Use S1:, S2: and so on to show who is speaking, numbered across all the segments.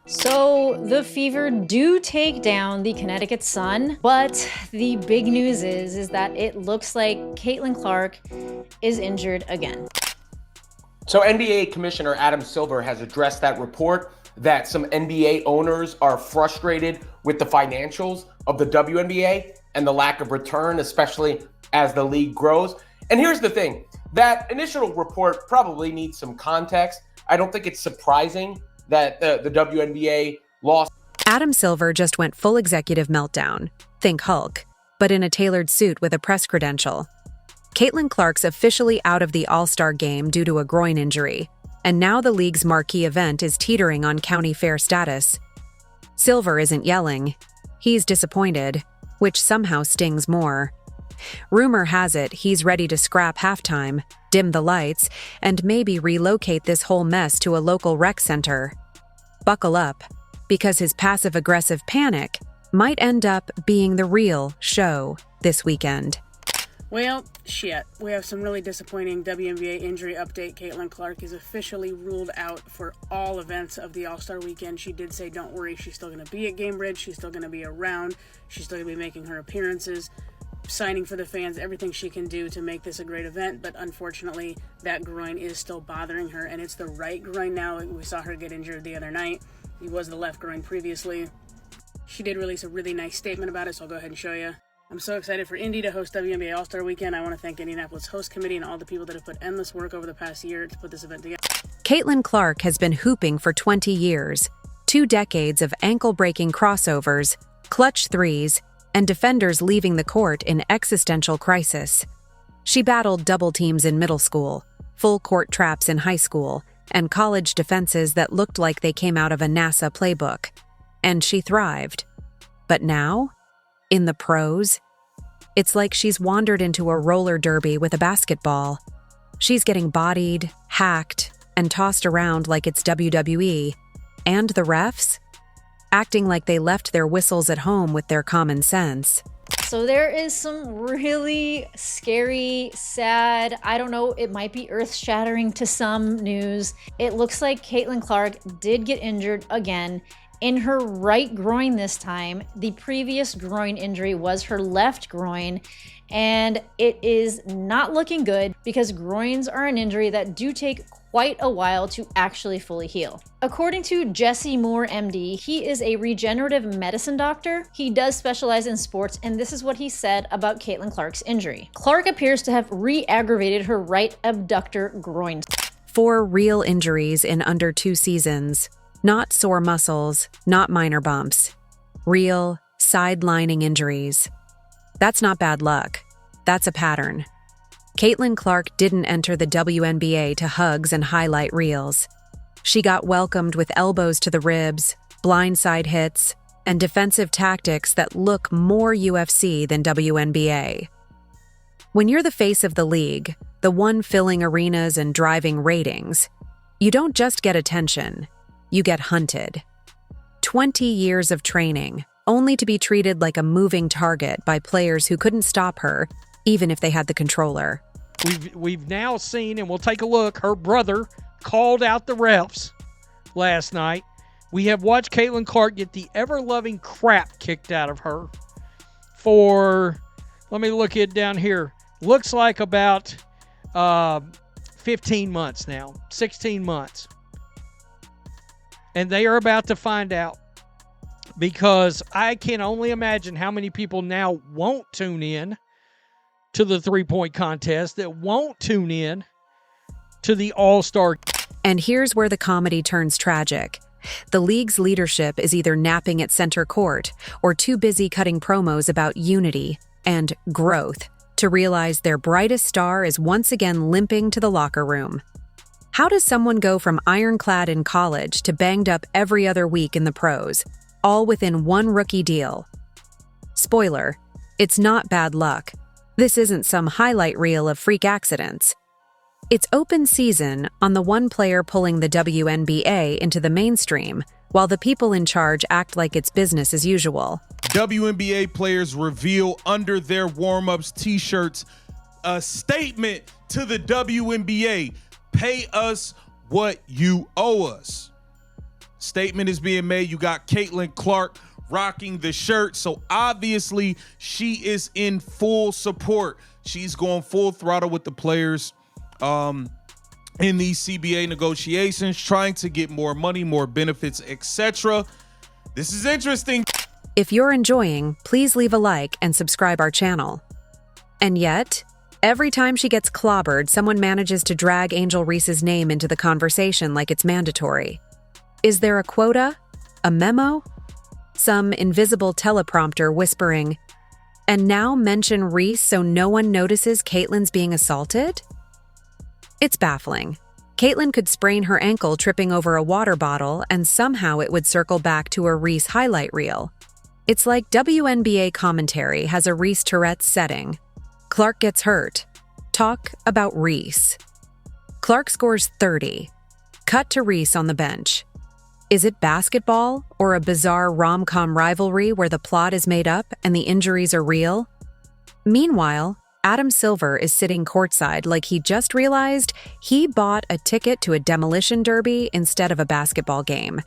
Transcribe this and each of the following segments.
S1: So the Fever do take down the Connecticut Sun, but the big news is that it looks like Caitlin Clark is injured again.
S2: So NBA Commissioner Adam Silver has addressed that report that some NBA owners are frustrated with the financials of the WNBA and the lack of return, especially as the league grows. And here's the thing, that initial report probably needs some context. I don't think it's surprising that the WNBA lost.
S3: Adam Silver just went full executive meltdown. Think Hulk, but in a tailored suit with a press credential. Caitlin Clark's officially out of the All-Star game due to a groin injury, and now the league's marquee event is teetering on county fair status. Silver isn't yelling. He's disappointed, which somehow stings more. Rumor has it he's ready to scrap halftime, dim the lights, and maybe relocate this whole mess to a local rec center. Buckle up, because his passive-aggressive panic might end up being the real show this weekend.
S4: Well, shit. We have some really disappointing WNBA injury update. Caitlin Clark is officially ruled out for all events of the All-Star weekend. She did say, don't worry, she's still going to be at Gamebridge. She's still going to be around. She's still going to be making her appearances, signing for the fans, everything she can do to make this a great event. But unfortunately, that groin is still bothering her, and it's the right groin now. We saw her get injured the other night. It was the left groin previously. She did release a really nice statement about it, so I'll go ahead and show you. I'm so excited for Indy to host WNBA All-Star Weekend. I want to thank Indianapolis Host Committee and all the people that have put endless work over the past year to put this event together.
S3: Caitlin Clark has been hooping for 20 years, 2 decades of ankle-breaking crossovers, clutch threes, and defenders leaving the court in existential crisis. She battled double teams in middle school, full-court traps in high school, and college defenses that looked like they came out of a NASA playbook. And she thrived. But now, in the pros, it's like she's wandered into a roller derby with a basketball. She's getting bodied, hacked, and tossed around like it's WWE. And the refs? Acting like they left their whistles at home with their common sense.
S1: So there is some really scary, sad, I don't know, it might be earth-shattering to some news. It looks like Caitlin Clark did get injured again in her right groin this time. The previous groin injury was her left groin, and it is not looking good because groins are an injury that do take quite a while to actually fully heal. According to Jesse Moore, MD, he is a regenerative medicine doctor. He does specialize in sports, and this is what he said about Caitlin Clark's injury. Clark appears to have re-aggravated her right abductor groin.
S3: 4 real injuries in under 2 seasons. Not sore muscles, not minor bumps. Real, sidelining injuries. That's not bad luck. That's a pattern. Caitlin Clark didn't enter the WNBA to hugs and highlight reels. She got welcomed with elbows to the ribs, blindside hits, and defensive tactics that look more UFC than WNBA. When you're the face of the league, the one filling arenas and driving ratings, you don't just get attention. You get hunted. 20 years of training, only to be treated like a moving target by players who couldn't stop her, even if they had the controller.
S5: We've now seen, and we'll take a look, her brother called out the refs last night. We have watched Caitlin Clark get the ever-loving crap kicked out of her for, let me look it down here, looks like about 15 months now, 16 months. And they are about to find out, because I can only imagine how many people now won't tune in to the three-point contest, that won't tune in to the All-Star.
S3: And here's where the comedy turns tragic. The league's leadership is either napping at center court or too busy cutting promos about unity and growth to realize their brightest star is once again limping to the locker room. How does someone go from ironclad in college to banged up every other week in the pros, all within one rookie deal? Spoiler, it's not bad luck. This isn't some highlight reel of freak accidents. It's open season on the one player pulling the WNBA into the mainstream, while the people in charge act like it's business as usual.
S6: WNBA players reveal under their warm-ups t-shirts a statement to the WNBA. Pay us what you owe us. Statement is being made. You got Caitlin Clark rocking the shirt. So obviously she is in full support. She's going full throttle with the players in these CBA negotiations, trying to get more money, more benefits, etc. This is interesting.
S3: If you're enjoying, please leave a like and subscribe our channel. And yet, every time she gets clobbered, someone manages to drag Angel Reese's name into the conversation like it's mandatory. Is there a quota? A memo? Some invisible teleprompter whispering, "And now mention Reese so no one notices Caitlin's being assaulted?" It's baffling. Caitlin could sprain her ankle tripping over a water bottle, and somehow it would circle back to a Reese highlight reel. It's like WNBA commentary has a Reese Tourette's setting. Clark gets hurt. Talk about Reese. Clark scores 30. Cut to Reese on the bench. Is it basketball or a bizarre rom-com rivalry where the plot is made up and the injuries are real? Meanwhile, Adam Silver is sitting courtside like he just realized he bought a ticket to a demolition derby instead of a basketball game.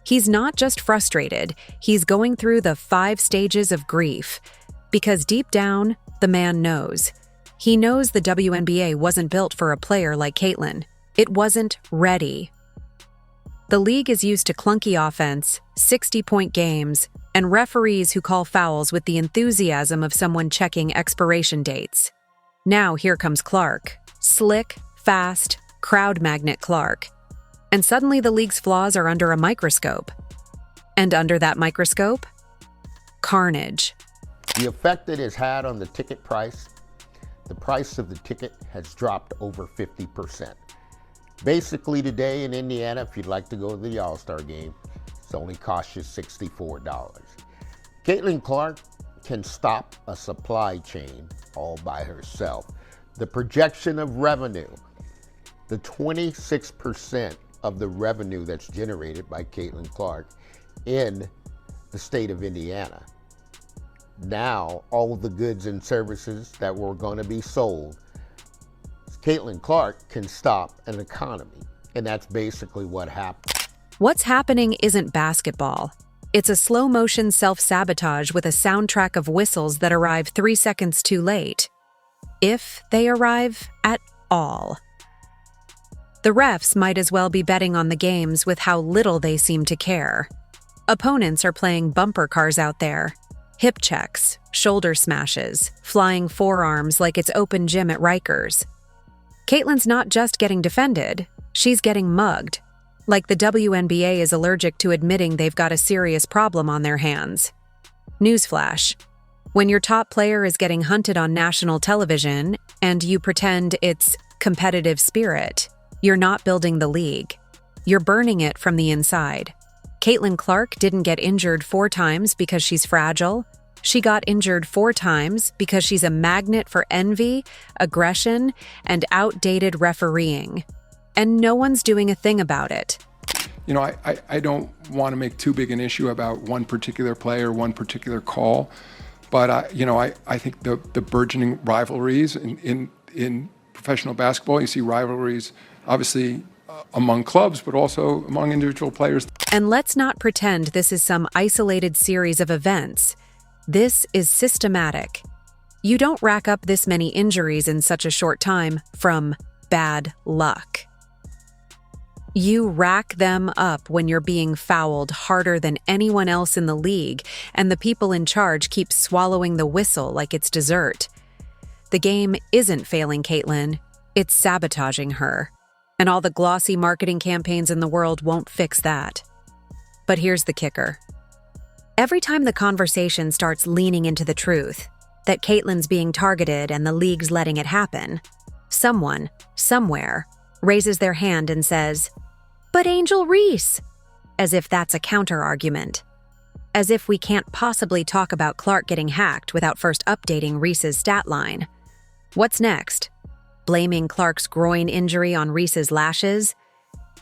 S3: He's not just frustrated, he's going through the 5 stages of grief. Because deep down, the man knows. He knows the WNBA wasn't built for a player like Caitlin. It wasn't ready. The league is used to clunky offense, 60-point games, and referees who call fouls with the enthusiasm of someone checking expiration dates. Now here comes Clark. Slick, fast, crowd magnet Clark. And suddenly the league's flaws are under a microscope. And under that microscope, carnage.
S7: The effect it has had on the ticket price, the price of the ticket has dropped over 50%. Basically today in Indiana, if you'd like to go to the All-Star game, it's only cost you $64. Caitlin Clark can stop a supply chain all by herself. The projection of revenue, the 26% of the revenue that's generated by Caitlin Clark in the state of Indiana. Now, all of the goods and services that were going to be sold, Caitlin Clark can stop an economy. And that's basically what happened.
S3: What's happening isn't basketball. It's a slow-motion self-sabotage with a soundtrack of whistles that arrive 3 seconds too late. If they arrive at all. The refs might as well be betting on the games with how little they seem to care. Opponents are playing bumper cars out there. Hip checks, shoulder smashes, flying forearms like it's open gym at Rikers. Caitlin's not just getting defended, she's getting mugged. Like the WNBA is allergic to admitting they've got a serious problem on their hands. Newsflash. When your top player is getting hunted on national television and you pretend it's competitive spirit, you're not building the league. You're burning it from the inside. Caitlin Clark didn't get injured 4 times because she's fragile. She got injured 4 times because she's a magnet for envy, aggression, and outdated refereeing. And no one's doing a thing about it.
S8: You know, I don't want to make too big an issue about one particular player, one particular call, but I think the burgeoning rivalries in professional basketball, you see rivalries obviously among clubs, but also among individual players.
S3: And let's not pretend this is some isolated series of events. This is systematic. You don't rack up this many injuries in such a short time from bad luck. You rack them up when you're being fouled harder than anyone else in the league, and the people in charge keep swallowing the whistle like it's dessert. The game isn't failing Caitlin, it's sabotaging her. And all the glossy marketing campaigns in the world won't fix that. But here's the kicker. Every time the conversation starts leaning into the truth, that Caitlin's being targeted and the league's letting it happen, someone, somewhere, raises their hand and says, "But Angel Reese," as if that's a counter-argument. As if we can't possibly talk about Clark getting hacked without first updating Reese's stat line. What's next? Blaming Clark's groin injury on Reese's lashes?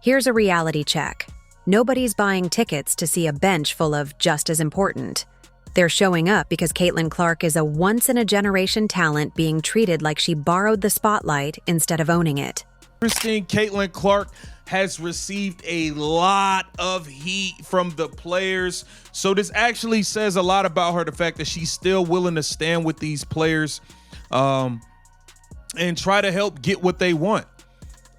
S3: Here's a reality check. Nobody's buying tickets to see a bench full of just as important. They're showing up because Caitlin Clark is a once-in-a-generation talent being treated like she borrowed the spotlight instead of owning it.
S6: Interesting, Caitlin Clark has received a lot of heat from the players. So this actually says a lot about her, the fact that she's still willing to stand with these players and try to help get what they want.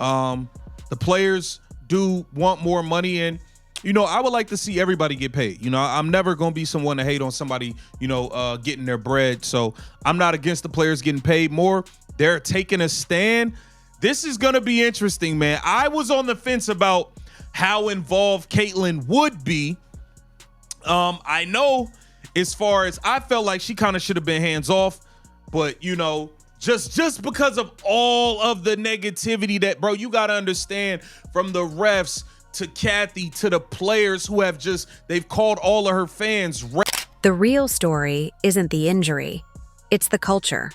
S6: The players do want more money, and I would like to see everybody get paid. I'm never going to be someone to hate on somebody, getting their bread. So I'm not against the players getting paid more. They're taking a stand. This is going to be interesting, man. I was on the fence about how involved Caitlyn would be. I know as far as I felt like she kind of should have been hands off, but just because of all of the negativity that, bro, you got to understand, from the refs to Kathy to the players who have they've called all of her fans.
S3: The real story isn't the injury, it's the culture.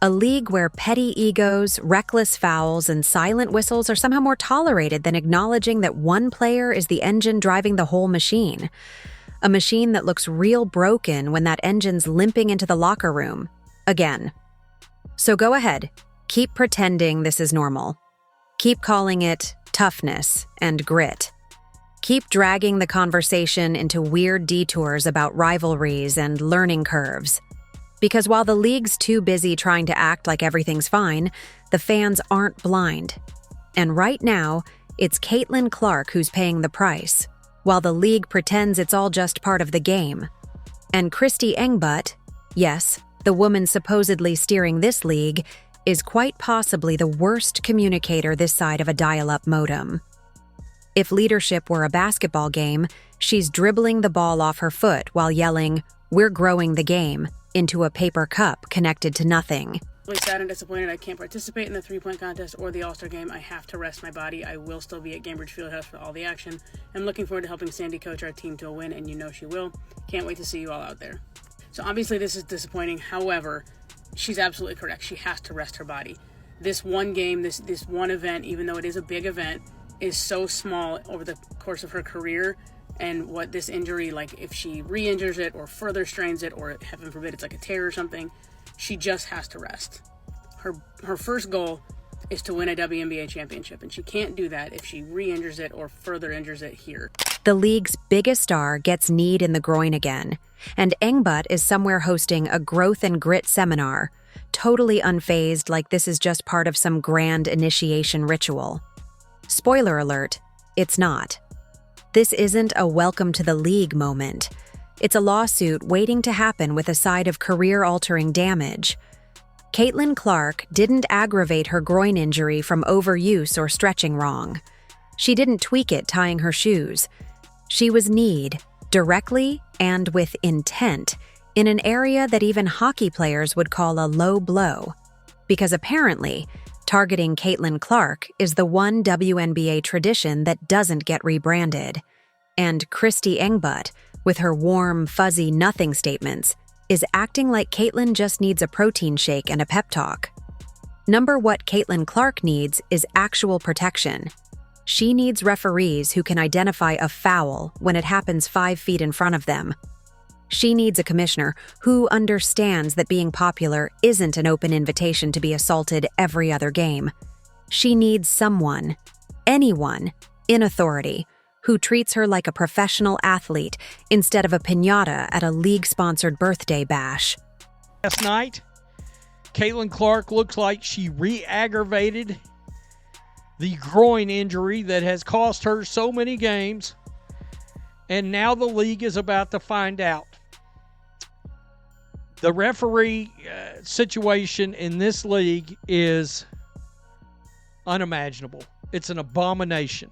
S3: A league where petty egos, reckless fouls, and silent whistles are somehow more tolerated than acknowledging that one player is the engine driving the whole machine. A machine that looks real broken when that engine's limping into the locker room. Again. So go ahead, keep pretending this is normal. Keep calling it toughness and grit. Keep dragging the conversation into weird detours about rivalries and learning curves. Because while the league's too busy trying to act like everything's fine, the fans aren't blind. And right now, it's Caitlin Clark who's paying the price, while the league pretends it's all just part of the game. And Christy Engbutt, yes, the woman supposedly steering this league, is quite possibly the worst communicator this side of a dial-up modem. If leadership were a basketball game, she's dribbling the ball off her foot while yelling, "We're growing the game," into a paper cup connected to nothing.
S4: Really sad and disappointed I can't participate in the three-point contest or the All-Star game. I have to rest my body. I will still be at Gainbridge Fieldhouse for all the action. I'm looking forward to helping Sandy coach our team to a win, and she will. Can't wait to see you all out there. So obviously this is disappointing. However, she's absolutely correct. She has to rest her body. This one game, this one event, even though it is a big event, is so small over the course of her career. And what this injury, like if she re-injures it or further strains it, or heaven forbid it's like a tear or something, she just has to rest. Her first goal is to win a WNBA championship, and she can't do that if she re-injures it or further injures it here.
S3: The league's biggest star gets kneed in the groin again, and Engbutt is somewhere hosting a growth and grit seminar, totally unfazed like this is just part of some grand initiation ritual. Spoiler alert, it's not. This isn't a welcome to the league moment. It's a lawsuit waiting to happen with a side of career-altering damage. Caitlin Clark didn't aggravate her groin injury from overuse or stretching wrong. She didn't tweak it tying her shoes. She was kneed, directly and with intent, in an area that even hockey players would call a low blow. Because apparently, targeting Caitlin Clark is the one WNBA tradition that doesn't get rebranded. And Christy Engbutt, with her warm, fuzzy nothing statements, is acting like Caitlin just needs a protein shake and a pep talk. What Caitlin Clark needs is actual protection. She needs referees who can identify a foul when it happens 5 feet in front of them. She needs a commissioner who understands that being popular isn't an open invitation to be assaulted every other game. She needs someone, anyone, in authority, who treats her like a professional athlete instead of a piñata at a league-sponsored birthday bash.
S5: Last night, Caitlin Clark looks like she re-aggravated the groin injury that has cost her so many games, and now the league is about to find out. The referee situation in this league is unimaginable. It's an abomination.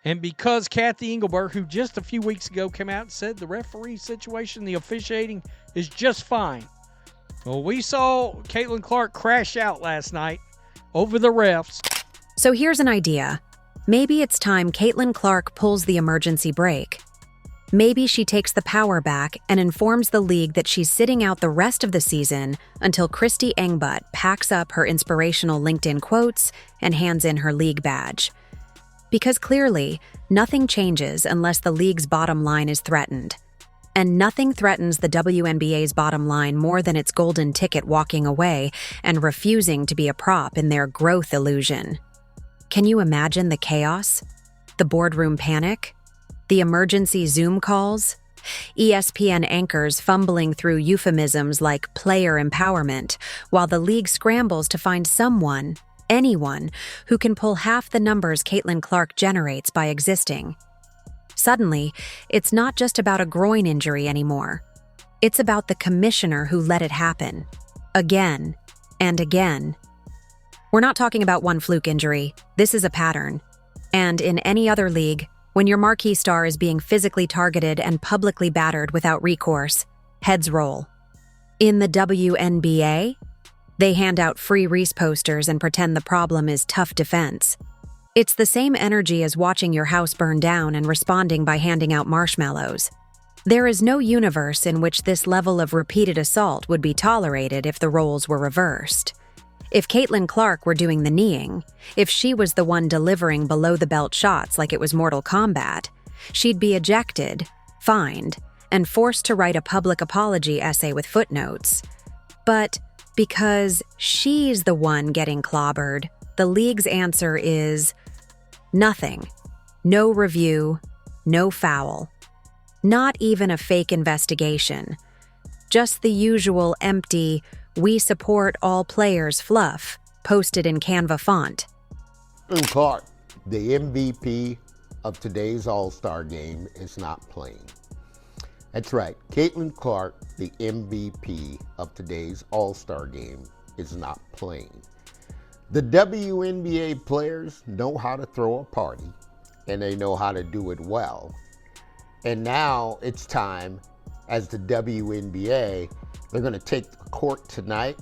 S5: And because Kathy Engelberg, who just a few weeks ago came out and said the referee situation, the officiating is just fine. Well, we saw Caitlin Clark crash out last night over the refs.
S3: So here's an idea. Maybe it's time Caitlin Clark pulls the emergency brake. Maybe she takes the power back and informs the league that she's sitting out the rest of the season until Christy Engbutt packs up her inspirational LinkedIn quotes and hands in her league badge. Because clearly, nothing changes unless the league's bottom line is threatened. And nothing threatens the WNBA's bottom line more than its golden ticket walking away and refusing to be a prop in their growth illusion. Can you imagine the chaos? The boardroom panic? The emergency Zoom calls? ESPN anchors fumbling through euphemisms like player empowerment, while the league scrambles to find someone, anyone, who can pull half the numbers Caitlin Clark generates by existing. Suddenly, it's not just about a groin injury anymore. It's about the commissioner who let it happen. Again and again. We're not talking about one fluke injury. This is a pattern. And in any other league, when your marquee star is being physically targeted and publicly battered without recourse, heads roll. In the WNBA, they hand out free Reese posters and pretend the problem is tough defense. It's the same energy as watching your house burn down and responding by handing out marshmallows. There is no universe in which this level of repeated assault would be tolerated if the roles were reversed. If Caitlin Clark were doing the kneeing, if she was the one delivering below-the-belt shots like it was Mortal Kombat, she'd be ejected, fined, and forced to write a public apology essay with footnotes. But because she's the one getting clobbered, the league's answer is nothing. No review, no foul. Not even a fake investigation. Just the usual empty, "We support all players" fluff, posted in Canva font.
S7: Clark, the MVP of today's All-Star game, is not playing. That's right. Caitlin Clark, the MVP of today's All-Star game, is not playing. The WNBA players know how to throw a party, and they know how to do it well. And now it's time, as the WNBA, they're going to take the court tonight,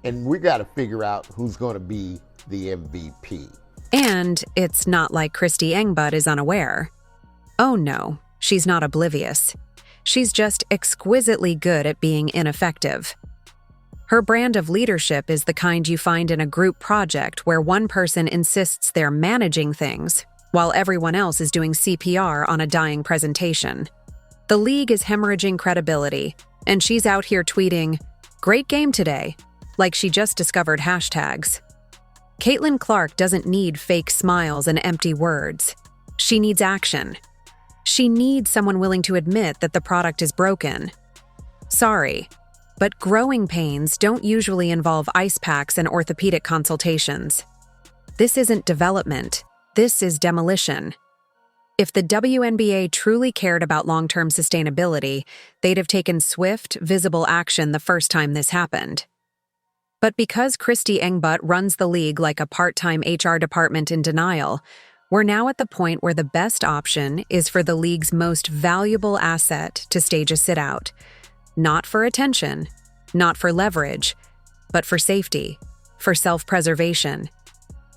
S7: and we got to figure out who's going to be the MVP.
S3: And it's not like Christy Engbutt is unaware. Oh no, she's not oblivious. She's just exquisitely good at being ineffective. Her brand of leadership is the kind you find in a group project where one person insists they're managing things, while everyone else is doing CPR on a dying presentation. The league is hemorrhaging credibility, and she's out here tweeting, "Great game today," like she just discovered hashtags. Caitlin Clark doesn't need fake smiles and empty words. She needs action. She needs someone willing to admit that the product is broken. Sorry, but growing pains don't usually involve ice packs and orthopedic consultations. This isn't development. This is demolition. If the WNBA truly cared about long-term sustainability, they'd have taken swift, visible action the first time this happened. But because Christy Engbutt runs the league like a part-time HR department in denial, we're now at the point where the best option is for the league's most valuable asset to stage a sit-out. Not for attention, not for leverage, but for safety, for self-preservation.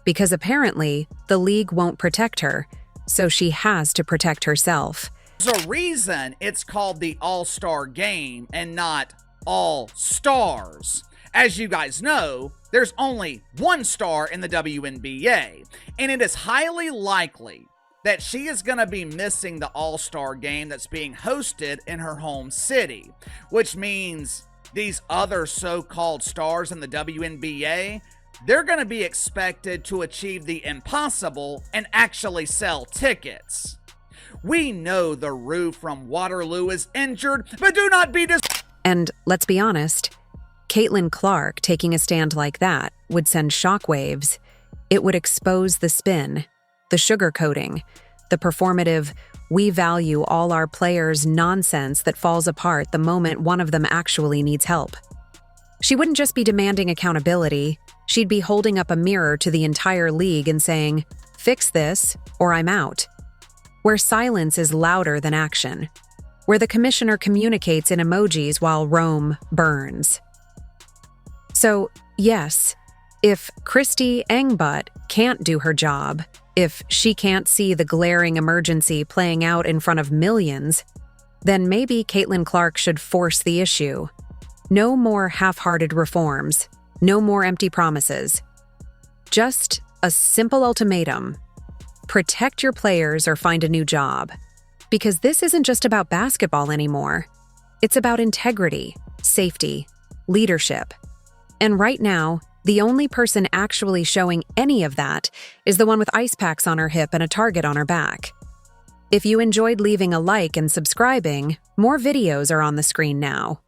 S3: Because apparently, the league won't protect her, so she has to protect herself.
S9: There's a reason it's called the All-Star Game and not All Stars. As you guys know, there's only one star in the WNBA, and it is highly likely that she is going to be missing the All-Star Game that's being hosted in her home city, which means these other so-called stars in the WNBA, they're going to be expected to achieve the impossible and actually sell tickets. We know the Rue from Waterloo is injured, but do not be
S3: And let's be honest, Caitlin Clark taking a stand like that would send shockwaves. It would expose the spin, the sugarcoating, the performative, "we value all our players" nonsense that falls apart the moment one of them actually needs help. She wouldn't just be demanding accountability, she'd be holding up a mirror to the entire league and saying, "Fix this, or I'm out." Where silence is louder than action. Where the commissioner communicates in emojis while Rome burns. So, yes, if Christy Engbutt can't do her job, if she can't see the glaring emergency playing out in front of millions, then maybe Caitlin Clark should force the issue. No more half-hearted reforms. No more empty promises. Just a simple ultimatum. Protect your players or find a new job. Because this isn't just about basketball anymore. It's about integrity, safety, leadership. And right now, The only person actually showing any of that is the one with ice packs on her hip and a target on her back. If you enjoyed leaving a like and subscribing, more videos are on the screen now.